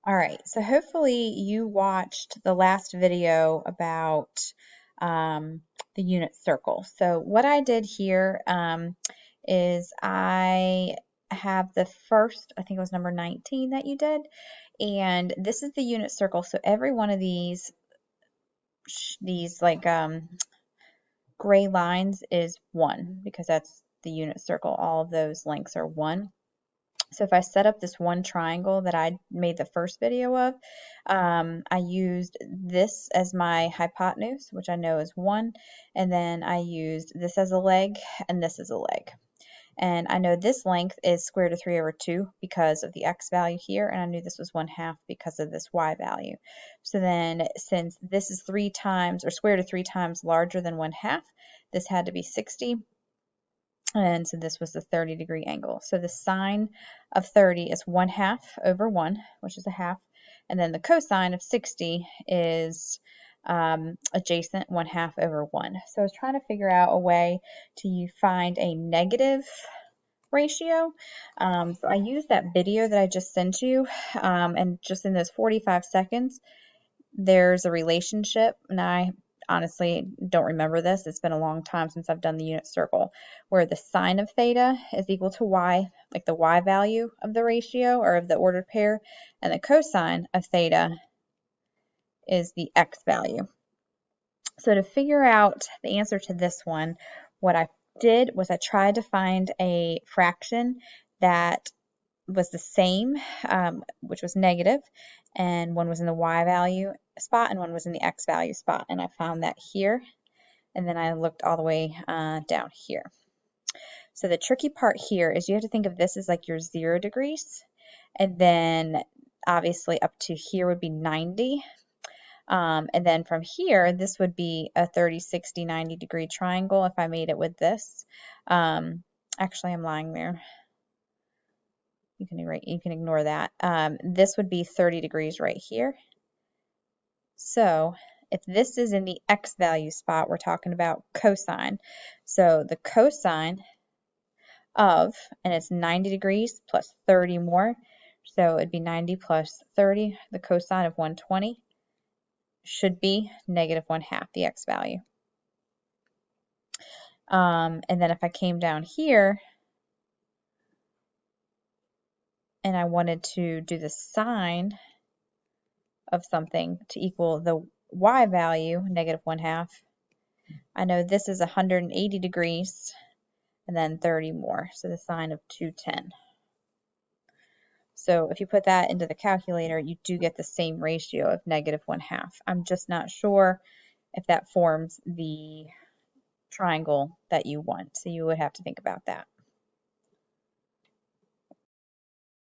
All right, so hopefully you watched the last video about um, the unit circle. So what I did here is I have the first, I think it was number 19 that you did, and this is the unit circle. So every one of these like gray lines is 1 because that's the unit circle. All of those lengths are 1. So if I set up this one triangle that I made the first video of, I used this as my hypotenuse, which I know is 1, and then I used this as a leg and this as a leg. And I know this length is square root of 3 over 2 because of the x value here, and I knew this was 1/2 because of this y value. So then since this is 3 times, or square root of 3 times larger than 1/2, this had to be 60. And so this was the 30-degree angle. So the sine of 30 is 1/2 over 1, which is a half. And then the cosine of 60 is adjacent 1/2 over 1. So I was trying to figure out a way to find a negative ratio. So I used that video that I just sent you, and just in those 45 seconds, there's a relationship, and I honestly don't remember this. It's been a long time since I've done the unit circle, where the sine of theta is equal to y, like the y value of the ratio or of the ordered pair, and the cosine of theta is the x value. So to figure out the answer to this one, what I did was I tried to find a fraction that was the same, which was negative, and one was in the y value spot and one was in the x value spot, and I found that here, and then I looked all the way down here. So the tricky part here is you have to think of this as like your 0 degrees, and then obviously up to here would be 90. And then from here, this would be a 30, 60, 90 degree triangle if I made it with this. Actually, I'm lying there. You can ignore that. This would be 30 degrees right here. So if this is in the x value spot, we're talking about cosine. So the cosine of, and it's 90 degrees plus 30 more, so it'd be 90 plus 30. The cosine of 120 should be negative 1/2, the x value. And then if I came down here and I wanted to do the sine of something to equal the y value, negative 1/2, I know this is 180 degrees and then 30 more, so the sine of 210. So if you put that into the calculator, you do get the same ratio of negative 1/2. I'm just not sure if that forms the triangle that you want, so you would have to think about that.